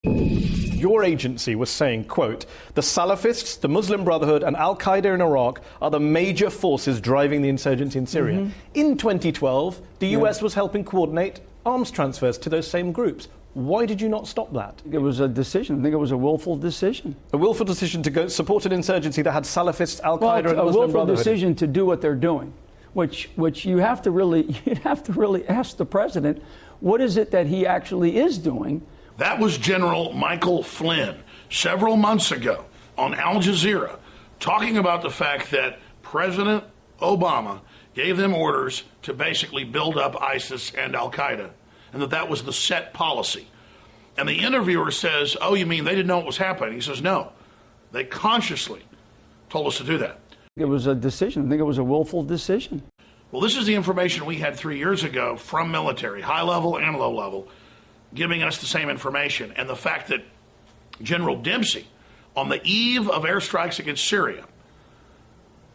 Your agency was saying, quote, the Salafists, the Muslim Brotherhood and al-Qaeda in Iraq are the major forces driving the insurgency in Syria. Mm-hmm. In 2012, the US was helping coordinate arms transfers to those same groups. Why did you not stop that? It was a decision. I think it was a willful decision. A willful decision to go support an insurgency that had Salafists, al-Qaeda and the Muslim Brotherhood? A willful decision to do what they're doing, which you'd have to really ask the president, what is it that he actually is doing? That was General Michael Flynn several months ago on Al Jazeera talking about the fact that President Obama gave them orders to basically build up ISIS and al-Qaeda, and that was the set policy. And the interviewer says, oh, you mean they didn't know what was happening? He says, no, they consciously told us to do that. It was a decision. I think it was a willful decision. Well, this is the information we had 3 years ago from military, high level and low level, giving us the same information. And the fact that General Dempsey, on the eve of airstrikes against Syria,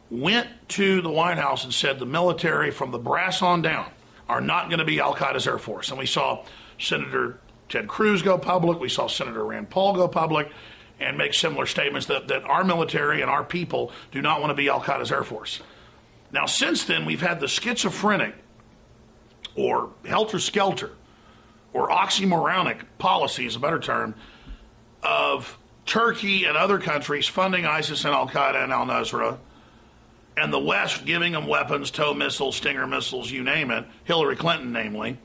went to the White House and said the military from the brass on down are not going to be al-Qaeda's Air Force. And we saw Senator Ted Cruz go public. We saw Senator Rand Paul go public and make similar statements that our military and our people do not want to be al-Qaeda's Air Force. Now, since then, we've had the schizophrenic or helter-skelter or oxymoronic policy is a better term, of Turkey and other countries funding ISIS and al-Qaeda and al-Nusra, and the West giving them weapons, tow missiles, Stinger missiles, you name it, Hillary Clinton namely.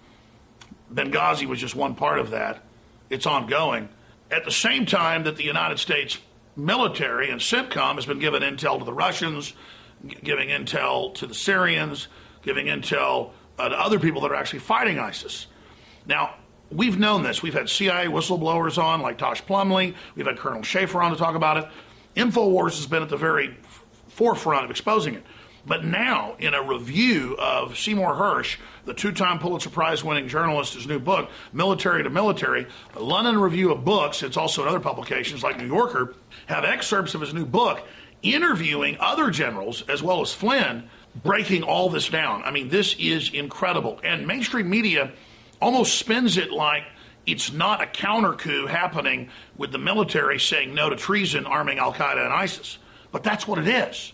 Benghazi was just one part of that. It's ongoing. At the same time that the United States military and CENTCOM has been giving intel to the Russians, giving intel to the Syrians, giving intel to other people that are actually fighting ISIS. Now, we've known this. We've had CIA whistleblowers on, like Tosh Plumlee. We've had Colonel Schaefer on to talk about it. InfoWars has been at the very forefront of exposing it. But now, in a review of Seymour Hersh, the two-time Pulitzer Prize-winning journalist, his new book, Military to Military, the London Review of Books, it's also in other publications like New Yorker, have excerpts of his new book interviewing other generals, as well as Flynn, breaking all this down. I mean, this is incredible. And mainstream media almost spins it like it's not a counter coup happening with the military saying no to treason, arming al-Qaeda and ISIS. But that's what it is.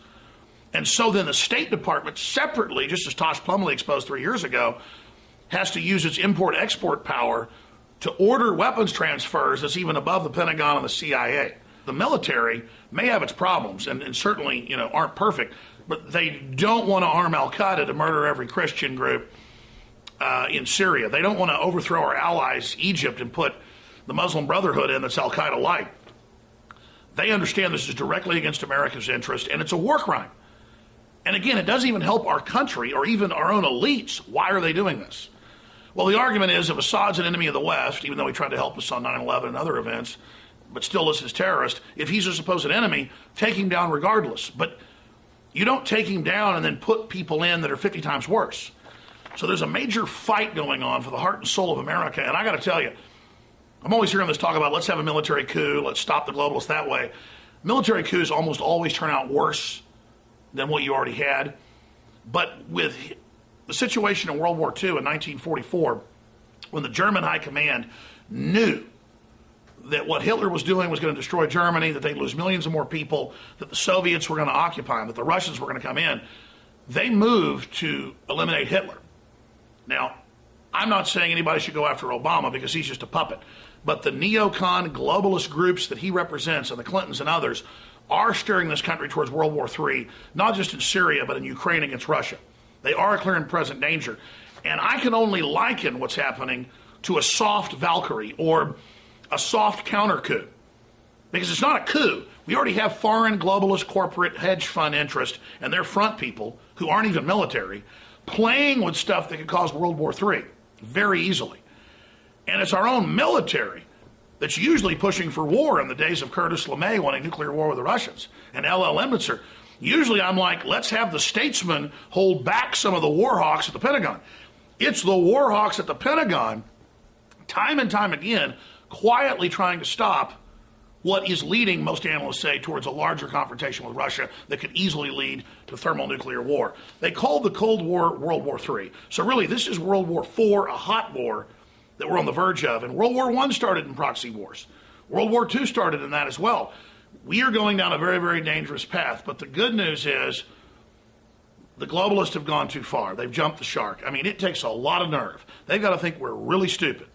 And so then the State Department separately, just as Tosh Plumlee exposed 3 years ago, has to use its import-export power to order weapons transfers that's even above the Pentagon and the CIA. The military may have its problems and certainly, aren't perfect, but they don't want to arm al-Qaeda to murder every Christian group in Syria. They don't want to overthrow our allies, Egypt, and put the Muslim Brotherhood in that's al-Qaeda-like. They understand this is directly against America's interest, and it's a war crime. And again, it doesn't even help our country or even our own elites. Why are they doing this? Well, the argument is if Assad's an enemy of the West, even though he tried to help us on 9/11 and other events, but still listed as terrorist, if he's a supposed enemy, take him down regardless. But you don't take him down and then put people in that are 50 times worse. So there's a major fight going on for the heart and soul of America. And I got to tell you, I'm always hearing this talk about let's have a military coup, let's stop the globalists that way. Military coups almost always turn out worse than what you already had. But with the situation in World War II in 1944, when the German high command knew that what Hitler was doing was going to destroy Germany, that they'd lose millions of more people, that the Soviets were going to occupy them, that the Russians were going to come in, they moved to eliminate Hitler. Now, I'm not saying anybody should go after Obama because he's just a puppet, but the neocon globalist groups that he represents and the Clintons and others are steering this country towards World War III, not just in Syria, but in Ukraine against Russia. They are a clear and present danger. And I can only liken what's happening to a soft Valkyrie or a soft counter coup, because it's not a coup. We already have foreign globalist corporate hedge fund interest and their front people who aren't even military playing with stuff that could cause World War III very easily. And it's our own military that's usually pushing for war in the days of Curtis LeMay wanting nuclear war with the Russians and L.L. Emmitzer. Usually I'm like, let's have the statesmen hold back some of the war hawks at the Pentagon. It's the war hawks at the Pentagon, time and time again, quietly trying to stop what is leading, most analysts say, towards a larger confrontation with Russia that could easily lead to thermonuclear war. They called the Cold War World War III. So really, this is World War IV, a hot war that we're on the verge of. And World War I started in proxy wars. World War II started in that as well. We are going down a very, very dangerous path. But the good news is the globalists have gone too far. They've jumped the shark. I mean, it takes a lot of nerve. They've got to think we're really stupid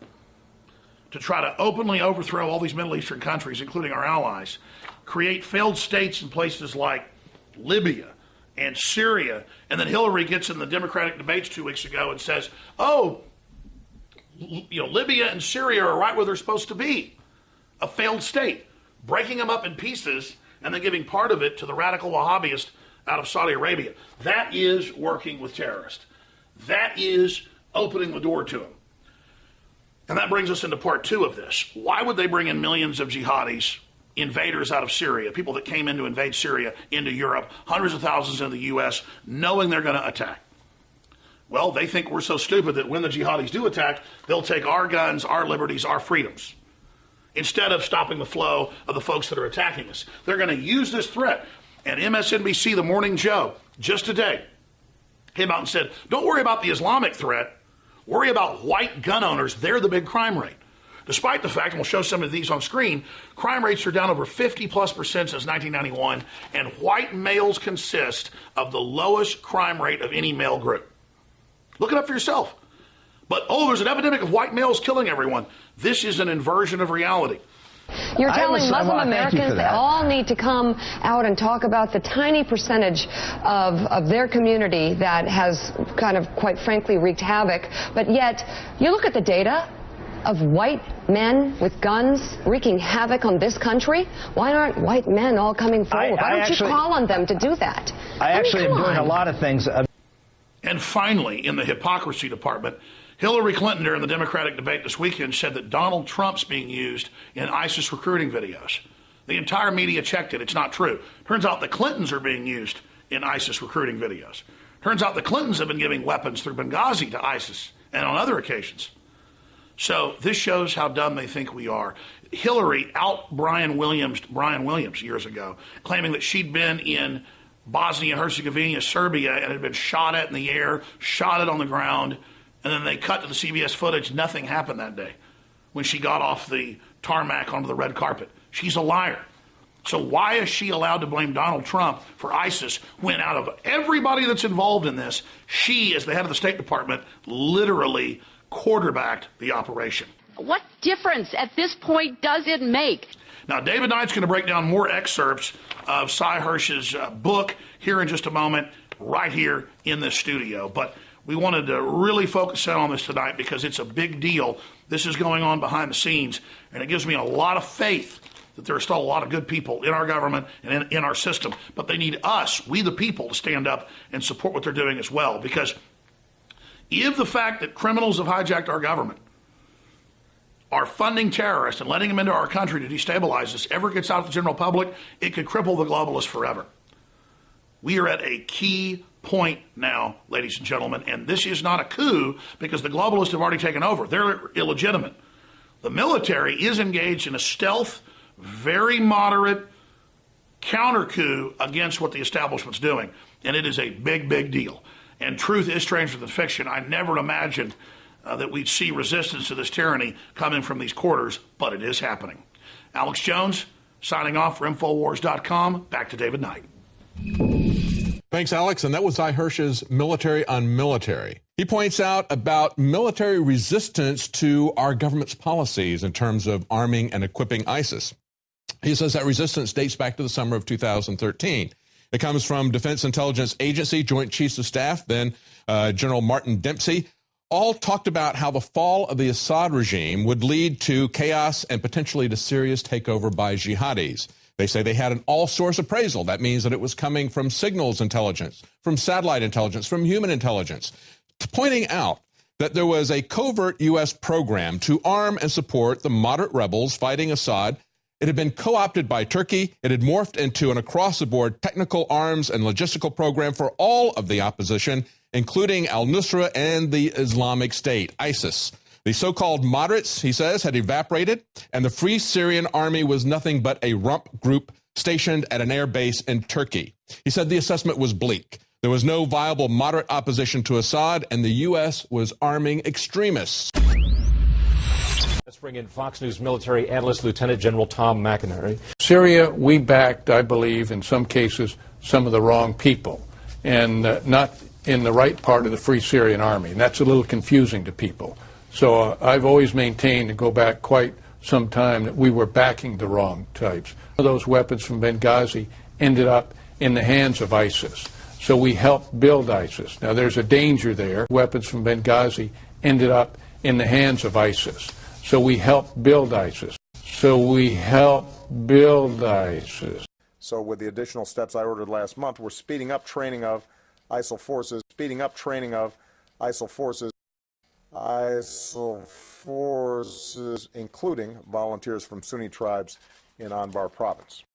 to try to openly overthrow all these Middle Eastern countries, including our allies, create failed states in places like Libya and Syria, and then Hillary gets in the Democratic debates 2 weeks ago and says, oh, you know, Libya and Syria are right where they're supposed to be, a failed state, breaking them up in pieces and then giving part of it to the radical Wahhabist out of Saudi Arabia. That is working with terrorists. That is opening the door to them. And that brings us into part 2 of this. Why would they bring in millions of jihadis, invaders out of Syria, people that came in to invade Syria into Europe, hundreds of thousands into the U.S., knowing they're going to attack? Well, they think we're so stupid that when the jihadis do attack, they'll take our guns, our liberties, our freedoms, instead of stopping the flow of the folks that are attacking us. They're going to use this threat. And MSNBC, The Morning Joe, just today, came out and said, don't worry about the Islamic threat. Worry about white gun owners. They're the big crime rate. Despite the fact, and we'll show some of these on screen, crime rates are down over 50+% since 1991, and white males consist of the lowest crime rate of any male group. Look it up for yourself. But, oh, there's an epidemic of white males killing everyone. This is an inversion of reality. You're telling Muslim Americans they all need to come out and talk about the tiny percentage of their community that has kind of, quite frankly, wreaked havoc. But yet, you look at the data of white men with guns wreaking havoc on this country. Why aren't white men all coming forward? Why don't you call on them to do that? I actually am doing a lot of things. And finally, in the hypocrisy department, Hillary Clinton during the Democratic debate this weekend said that Donald Trump's being used in ISIS recruiting videos. The entire media checked it. It's not true. Turns out the Clintons are being used in ISIS recruiting videos. Turns out the Clintons have been giving weapons through Benghazi to ISIS and on other occasions. So this shows how dumb they think we are. Hillary out Brian Williams years ago, claiming that she'd been in Bosnia and Herzegovina, Serbia, and had been shot at in the air, shot at on the ground. And then they cut to the CBS footage. Nothing happened that day when she got off the tarmac onto the red carpet. She's a liar. So why is she allowed to blame Donald Trump for ISIS when out of everybody that's involved in this, she, as the head of the State Department, literally quarterbacked the operation? What difference at this point does it make? Now, David Knight's going to break down more excerpts of Cy Hersh's book here in just a moment, right here in this studio. But we wanted to really focus in on this tonight because it's a big deal. This is going on behind the scenes, and it gives me a lot of faith that there are still a lot of good people in our government and in our system. But they need us, we the people, to stand up and support what they're doing as well. Because if the fact that criminals have hijacked our government are funding terrorists and letting them into our country to destabilize us ever gets out to the general public, it could cripple the globalists forever. We are at a key point now, ladies and gentlemen, and this is not a coup because the globalists have already taken over. They're illegitimate. The military is engaged in a stealth, very moderate counter coup against what the establishment's doing, and it is a big, big deal. And truth is stranger than fiction. I never imagined that we'd see resistance to this tyranny coming from these quarters, but it is happening. Alex Jones, signing off for Infowars.com. Back to David Knight. Thanks, Alex. And that was Cy Hersh's Military on Military. He points out about military resistance to our government's policies in terms of arming and equipping ISIS. He says that resistance dates back to the summer of 2013. It comes from Defense Intelligence Agency, Joint Chiefs of Staff, then General Martin Dempsey, all talked about how the fall of the Assad regime would lead to chaos and potentially to serious takeover by jihadis. They say they had an all-source appraisal. That means that it was coming from signals intelligence, from satellite intelligence, from human intelligence, pointing out that there was a covert U.S. program to arm and support the moderate rebels fighting Assad. It had been co-opted by Turkey. It had morphed into an across-the-board technical arms and logistical program for all of the opposition, including al-Nusra and the Islamic State, ISIS. The so-called moderates, he says, had evaporated, and the Free Syrian Army was nothing but a rump group stationed at an air base in Turkey. He said the assessment was bleak. There was no viable moderate opposition to Assad, and the U.S. was arming extremists. Let's bring in Fox News military analyst Lieutenant General Tom McInerney. Syria, we backed, I believe, in some cases, some of the wrong people, and not in the right part of the Free Syrian Army. And that's a little confusing to people. So I've always maintained, and go back quite some time, that we were backing the wrong types. Those weapons from Benghazi ended up in the hands of ISIS. So we helped build ISIS. Now there's a danger there. Weapons from Benghazi ended up in the hands of ISIS. So we helped build ISIS. So with the additional steps I ordered last month, we're speeding up training of ISIL forces, including volunteers from Sunni tribes in Anbar province.